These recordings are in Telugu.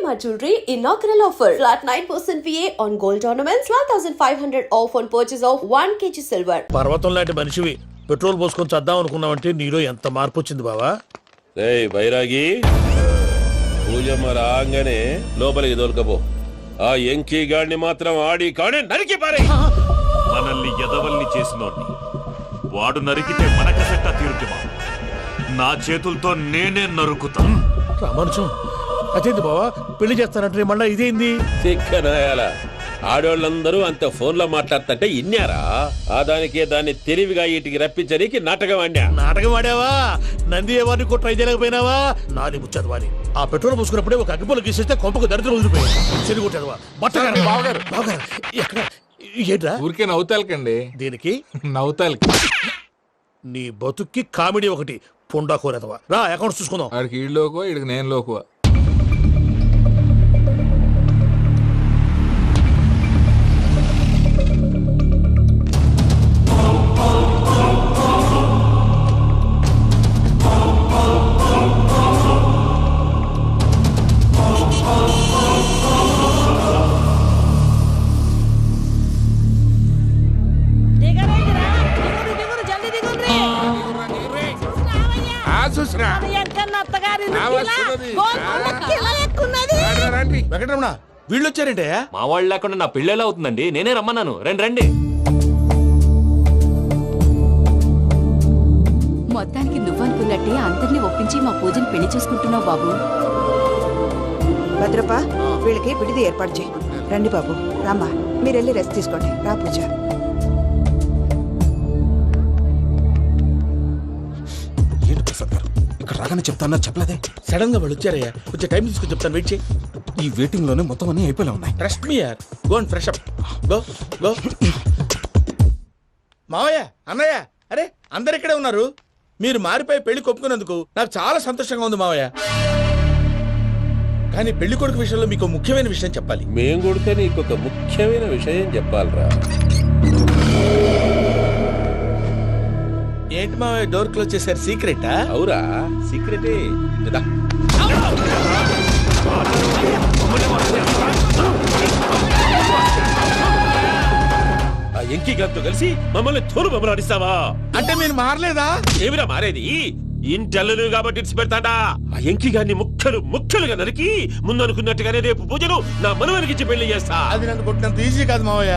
Shalimar Jewelry inaugural offer. Flat 9% VA on gold ornaments, 12,500 off on purchase of 1 kg silver. పర్వతం లాంటి మనిషివి పెట్రోల్ పోసుకొని చద్దాం అనుకున్నావంటే నీలో ఎంత మార్పు వచ్చింది బావా. ఏయ్ బైరాగి, పూజమ్మ రాగానే లోపలికి దొరకపో. ఆ ఎంకీ గాడిని మాత్రం ఆడి కాడే నరికి పారే. మనల్ని ఎదవల్ని చేసినోడ్ని వాడు నరికితే మనకసెట్టా తీరుతుమా? నా చేతులతో నేనే నరుకుతా. రామానుజం అదేంది బావా, పెళ్లి చేస్తానంటే మళ్ళా ఇదేంది? చిక్కనాయాల ఆడోళ్ళందరూ అంత ఫోన్ లో మాట్లాడుతుంటే ఇన్నారా? ఆ దానికే దాన్ని తెలివిగా ఇటుకి రప్పించడానికి నాటకం ఆడా. నాటకం ఆడావా? నంది ఎవరిని కూడా ట్రై చేయలేకపోయినావా? నాది ముచ్చదు వాని. ఆ పెట్రోల్ పోసుకున్నప్పుడే ఒక అగ్గిపొల గీసేస్తే కొంపకు దరిద్రం వదిలిపోయాయి. చెరుగుంటాడువా బావగారు ఎక్కడ ఏంట్రా? ఊరికే నవ్వుతాలకండి. దీనికి నవ్వుతాలకి నీ బతుక్కి కామెడీ ఒకటి పుండా కోరేదవా. రా అకౌంట్స్ చూసుకుందాం. ఆడికి ఈడు లోకువ, ఈడికి నేను లోకువ. వెంకటరమణ వీళ్ళు వచ్చారంటే మా వాళ్ళు లేకుండా నా పెళ్ళి ఎలా అవుతుందండి? నేనే రమ్మన్నాను. రండి రండి. మొత్తానికి నువ్వనుకున్నట్టే అందరినీ ఒప్పించి మా పూజని పెళ్లి చేసుకుంటున్నావు బాబు. భద్రప్ప, వీళ్ళకి విడిది ఏర్పాటు చేయి. రండి బాబు, రామ్మా, మీరెళ్ళి రెస్ట్ తీసుకోండి. రా పూజ. ఏంటి ప్రసాద్ గారు ఇక్కడ రాగానే చెప్తాను చెప్పలేదే? సడన్ గా వాళ్ళు వచ్చారయ్యా, కొంచెం టైం తీసుకుని చెప్తాను, వెయిట్ చేయి. ఈ వెయిటింగ్ లోనే మొత్తం అన్ని అయిపోయి ఉన్నాయి. ట్రస్ట్ మీ యార్, go and fresh up. Go go. మావయ్య, అన్నయ్య, అరే అందరు ఇక్కడే ఉన్నారు. మీరు మారిపోయి పెళ్లి కొప్పుకున్నందుకు నాకు చాలా సంతోషంగా ఉంది మావయ్య. కానీ పెళ్లి కొడుకు విషయంలో మీకు ముఖ్యమైన విషయం చెప్పాలి. మేం కొడితే నీకు ఒక ముఖ్యమైన విషయం చెప్పాలరా. ఏంటి మావయ్య డోర్ క్లోజ్ చేశారు? సీక్రెటా? అవురా, సీక్రెటే. ఆ ఎంకీ గారితో కలిసి మమ్మల్ని తోలు బొమ్మలాడిస్తావా? అంటే మీరు మారలేదా? ఏమిరా మారేది? ఇంటల్లు కాబట్టి ఇడిచి పెడతాడా? ఆ ఎంకీ గారిని ముక్కలుగా నరికి ముందనుకున్నట్టుగానే రేపు పూజలు నా మనవనికిచ్చి పెళ్లి చేస్తా. అది నన్ను కొట్టినంత ఈజీ కాదు మావయ్య.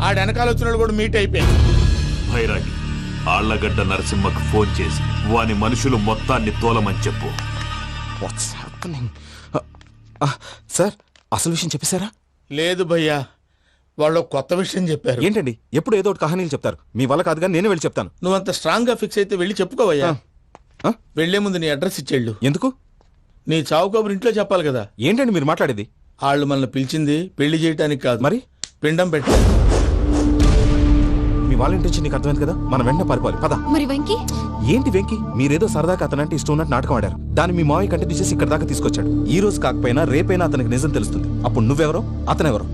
ఆడ వెనకాల వచ్చిన కూడా మీట్ అయిపోయింది. భైరాగి, ఆళ్లగడ్డ నరసింహకు ఫోన్ చేసి వాని మనుషులు మొత్తాన్ని తోలమని చెప్పు. సార్, అసలు విషయం చెప్పేశారా? లేదు భయ్యా, వాళ్ళు కొత్త విషయం చెప్పారు. ఏంటండి ఎప్పుడు ఏదో ఒకటి కహానీలు చెప్తారు? మీ వల్ల కాదుగా, నేనే వెళ్ళి చెప్తాను. నువ్వంత స్ట్రాంగ్ గా ఫిక్స్ అయితే వెళ్ళి చెప్పుకోవయ్యా. వెళ్లే ముందు నీ అడ్రస్ ఇచ్చేళ్ళు. ఎందుకు? నీ చావు కబురు ఇంట్లో చెప్పాలి కదా. ఏంటండి మీరు మాట్లాడేది? వాళ్ళు మనల్ని పిలిచింది పెళ్లి చేయటానికి కాదు, మరి పిండం పెట్టారు. మీ వాళ్ళ ఇంటి నీకు అర్థమైంది కదా, మనం వెంటనే పారిపోవాలి. పద. మరి వెంకీ? ఏంటి వెంకీ? మీరేదో సరదాగా అతనంటే ఇష్టం ఉన్నట్టు నాటకం ఆడారు. దాన్ని మీ మావయ్య కంటే తీసేసి ఇక్కడ దాకా తీసుకొచ్చాడు. ఈ రోజు కాకపోయినా రేపైనా అతనికి నిజం తెలుస్తుంది. అప్పుడు నువ్వెవరో అతనెవరో.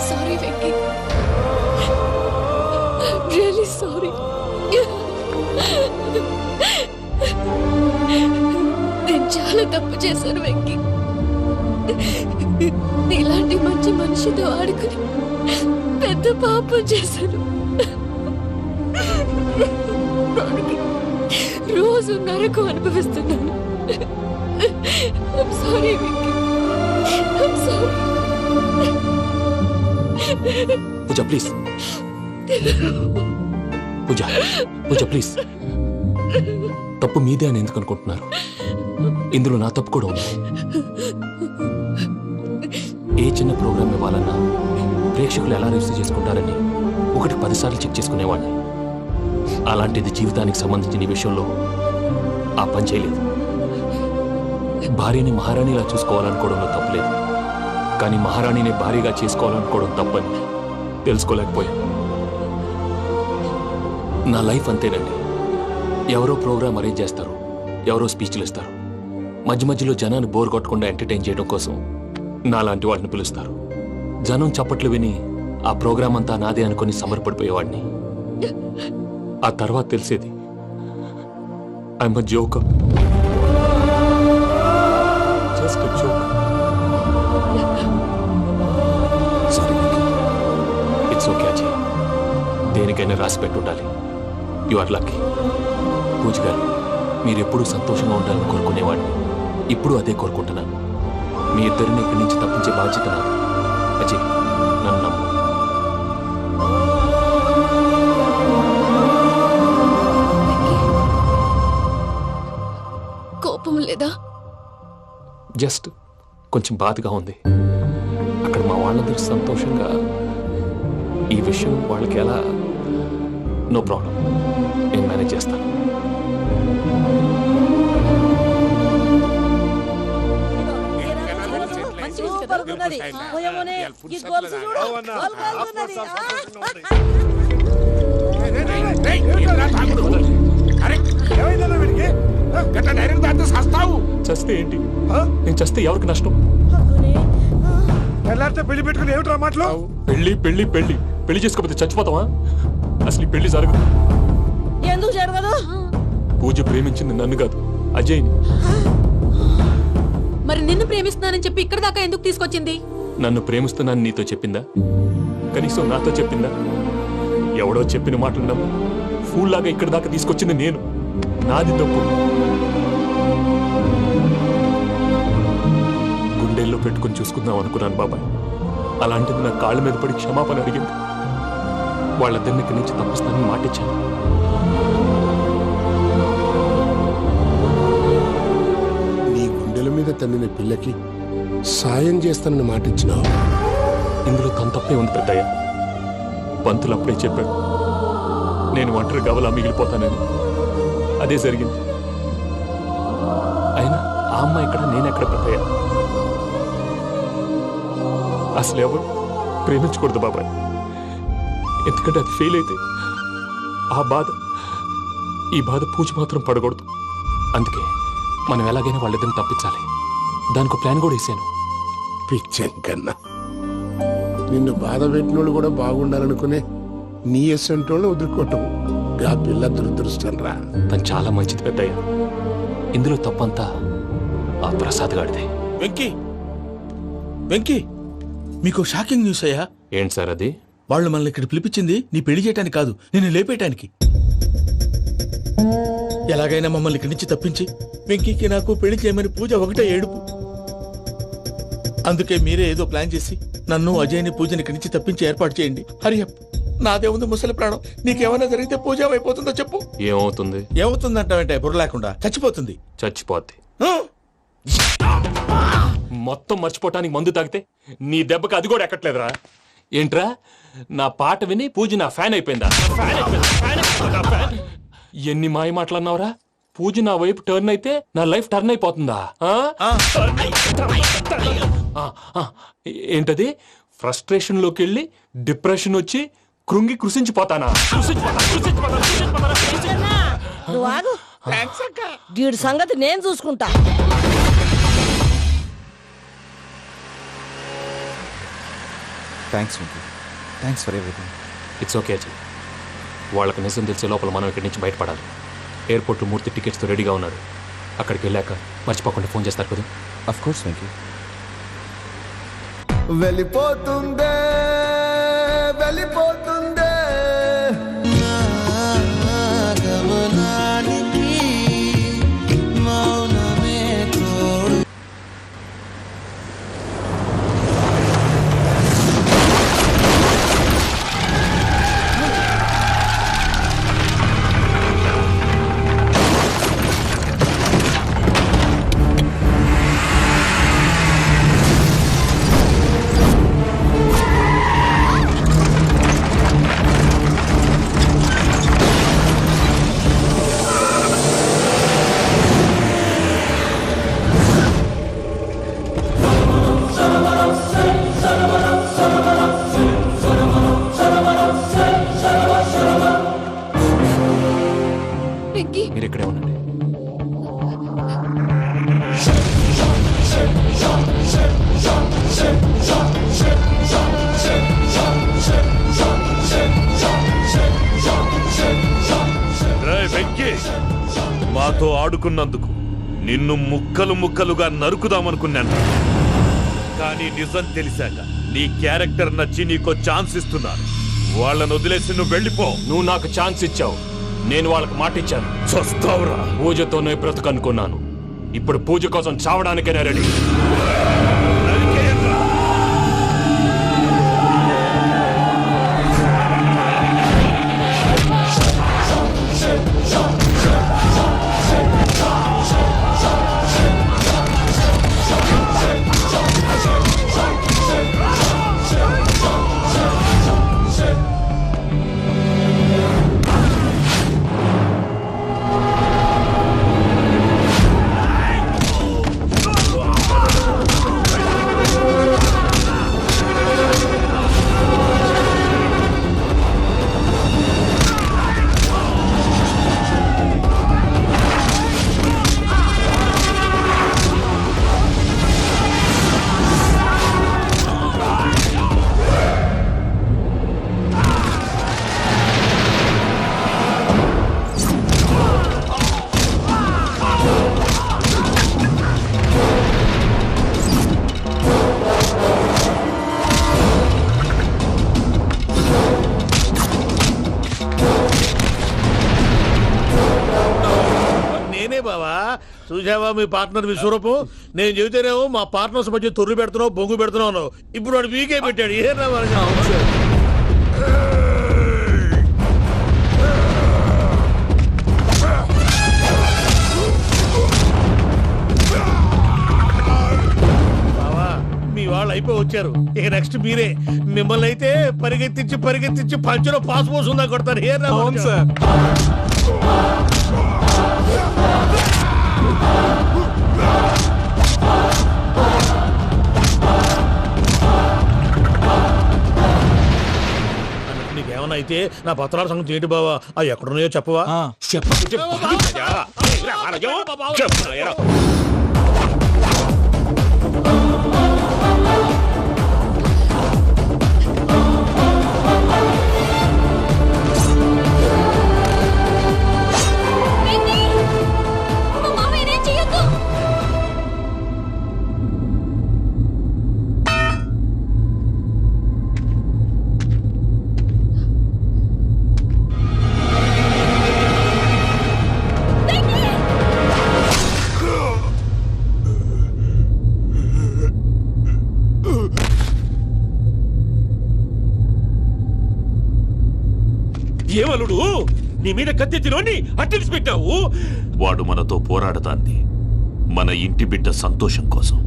Sorry Venky, really sorry. నేను చాలా తప్పు చేశాను వెంకీ. నీలాంటి మంచి మనిషితో ఆడుకుని పెద్ద పాపం చేశాను. రోజు నరకం అనుభవిస్తున్నాను. I'm sorry, Vicky. I'm sorry. Pooja please. Pooja please. తప్పు మీదే అని ఎందుకు అనుకుంటున్నారు? ఇందులో నా తప్పు కూడా ఉంది. ఏ చిన్న ప్రోగ్రామ్ ఇవ్వాలన్నా ప్రేక్షకులు ఎలా రిసీవ్ చేసుకుంటారని 1-10 సార్లు చెక్ చేసుకునేవాడిని. అలాంటిది జీవితానికి సంబంధించిన ఈ విషయంలో ఆ పని చేయలేదు. భార్యని మహారాణిలా చూసుకోవాలనుకోవడంలో తప్పులేదు, కానీ మహారాణిని భార్యగా చేసుకోవాలనుకోవడం తప్పని తెలుసుకోలేకపోయాను. నా లైఫ్ అంతేనండి. ఎవరో ప్రోగ్రామ్ అరేంజ్ చేస్తారు, ఎవరో స్పీచ్లు ఇస్తారు, మధ్య మధ్యలో జనాన్ని బోర్ కొట్టకుండా ఎంటర్టైన్ చేయడం కోసం నాలాంటి వాళ్ళని పిలుస్తారు. జనం చప్పట్లు విని ఆ ప్రోగ్రాం అంతా నాదే అనుకుని సమర్పడిపోయేవాడిని. ఆ తర్వాత తెలిసేది I'm joke, just joke. It's okay Ajay, దేనికైనా రాసి పెట్టుండాలి. You are lucky. పూజ గారు, మీరు ఎప్పుడూ సంతోషంగా ఉండాలని కోరుకునేవాడిని. ఇప్పుడు అదే కోరుకుంటున్నాను. మీ ఇద్దరిని ఇక్కడి నుంచి తప్పించే బాధ్యత నాది. అజయ్, నన్ను నమ్ము. కోపం లేదా? జస్ట్ కొంచెం బాధగా ఉంది. అక్కడ మా వాళ్ళందరూ సంతోషంగా ఈ విషయం వాళ్ళకి ఎలా. నో ప్రాబ్లం, నేను మేనేజ్ చేస్తాను. చస్తే ఏంటి? నేను చస్తే ఎవరికి నష్టం? పెళ్లి పెట్టుకుని ఏమిట్రా మాటలు? పెళ్లి పెళ్లి పెళ్లి పెళ్లి చేసుకోకపోతే చచ్చిపోతావా? అసలు ఈ పెళ్లి జరగదు. ఎందుకు జరగదు? పూజ ప్రేమించింది నన్ను కాదు, అజయ్ని. మరి నిన్ను ప్రేమిస్తున్నానని చెప్పి ఇక్కడ దాకా ఎందుకు తీసుకొచ్చింది? నన్ను ప్రేమిస్తున్నాను నీతో చెప్పిందా? కనీసం నాతో చెప్పిందా? ఎవడో చెప్పిన మాటలు నమ్ము ఫూల్ లాగా ఇక్కడ దాకా తీసుకొచ్చింది నేను. నాది తప్పు. గుండెల్లో పెట్టుకుని చూసుకుందాం అనుకున్నాను బాబాయ్. అలాంటిది నా కాళ్ళ మీద పడి క్షమాపణ అడిగింది. వాళ్ళిద్దరిని ఇక్కడి నుంచి తప్పిస్తానని మాటిచ్చాను. నీ గుండెల మీద తన్నిన పిల్లకి సాయం చేస్తానని మాటిచ్చినావు. ఇందులో తన తప్పే ఉంది పెద్దయ్య. పంతులు అప్పుడే చెప్పాడు నేను ఒంటరి గవలా మిగిలిపోతానని. అదే జరిగింది. అయినా ఆ అమ్మాయి ఎక్కడ, నేనెక్కడ పెద్దయ్య? అసలు ఎవరు ప్రేమించకూడదు బాబాయ్. ఎందుకంటే అది ఫెయిల్ అయితే ఆ బాధ, ఈ బాధ పూజ మాత్రం పడకూడదు. అందుకే మనం ఎలాగైనా వాళ్ళిద్దరిని తప్పించాలి. దానికి ప్లాన్ కూడా వేసాను. పిచ్చం కన్నా నిన్ను బాధ పెట్టినోళ్ళు కూడా బాగుండాలనుకునే నీ ఎస్సంటోళ్ళు వదులుకోవటం ఆ పిల్ల దురదృష్టం రా. తను చాలా మంచిది పెద్దయ్య. ఇందులో తప్పంతా ఆ ప్రసాద్ గాడిదే. వెంకీ, వెంకీ, మీకు షాకింగ్ న్యూస్ అయ్యా. ఏంటి సార్ అది? వాళ్ళు మనల్ని ఇక్కడ పిలిపించింది నీ పెళ్లి చేయటానికి కాదు, నిన్ను లేపేయటానికి. ఎలాగైనా మమ్మల్ని ఇక్కడి నుంచి తప్పించి వెంకీకి నాకు పెళ్లి చేయమని పూజ ఒకటే ఏడుపు. అందుకే మీరే ఏదో ప్లాన్ చేసి నన్ను అజయ్ని పూజని ఇక్కడి నుంచి తప్పించి ఏర్పాటు చేయండి. హరియప్, నాదే ఉంది ముసలి ప్రాణం. నీకేమైనా జరిగితే పూజ అయిపోతుందో చెప్పు. ఏమవుతుంది? ఏమవుతుందంటావంటే బుర్ర లేకుండా చచ్చిపోతుంది. చచ్చిపోద్ది. ఆ? మొత్తం మర్చిపోవటానికి మందు తాగితే నీ దెబ్బకి అది కూడా ఎక్కట్లేదురా. ఏంట్రా, నా పాట విని పూజ నా ఫ్యాన్ అయిపోయిందా? ఎన్ని మాయ మాటలన్నావురా? పూజ నా వైపు టర్న్ అయితే నా లైఫ్ టర్న్ అయిపోతుందా? ఏంటది? ఫ్రస్ట్రేషన్ లోకి వెళ్ళి డిప్రెషన్ వచ్చి కృంగి కృషించిపోతానా? వీడి సంగతి నేను చూసుకుంటా. Thanks Venky, thanks for everything. It's okay Ajay. వాళ్ళకి నిజం తెలిసే లోపల మనం ఇక్కడి నుంచి బయటపడాలి. ఎయిర్పోర్ట్లో మూర్తి టికెట్స్తో రెడీగా ఉన్నాడు. అక్కడికి వెళ్ళాక మర్చిపోకుండా ఫోన్ చేస్తారు కదా. Of course Venky. వెళ్ళిపోతుందే వెళ్ళిపోతుందే గమనానికి మౌనమే తోడు. నాతో ఆడుకున్నందుకు నిన్ను ముక్కలు ముక్కలుగా నరుకుదామనుకున్నాను. కానీ నిజం తెలిసాక నీ క్యారెక్టర్ నచ్చి నీకో ఛాన్స్ ఇస్తున్నాను. వాళ్ళను వదిలేసి నువ్వు వెళ్ళిపో. నువ్వు నాకు ఛాన్స్ ఇచ్చావు, నేను వాళ్ళకి మాట ఇచ్చాను. చస్తావురా. పూజతోనే బ్రతుకనుకున్నాను, ఇప్పుడు పూజ కోసం చావడానికైనా రెడీ. చూసావా మీ పార్ట్నర్ విశ్వరూపం? నేను చెబితేనేమో మా పార్ట్నర్స్ మధ్య తొర్రు పెడుతున్నావు, బొంగు పెడుతున్నావు. ఇప్పుడు వాడు వీకే పెట్టాడు. ఏనా బావా, మీ వాళ్ళు అయిపోయి వచ్చారు. ఇక నెక్స్ట్ మీరే. మిమ్మల్ని అయితే పరిగెత్తించి పరిగెత్తించి పంచలో పాస్ పోసుందా కొడతారు. ఏనా సార్? నీకేమన్నా అయితే నా పత్రాల సంగతి ఏంటి బావా? అవి ఎక్కడున్నాయో చెప్పవా? ఏమలుడు, నీ మీద కత్తెత్తిలోని అట్టెలిసి పెట్టావు. వాడు మనతో పోరాడతాంది మన ఇంటి బిడ్డ సంతోషం కోసం.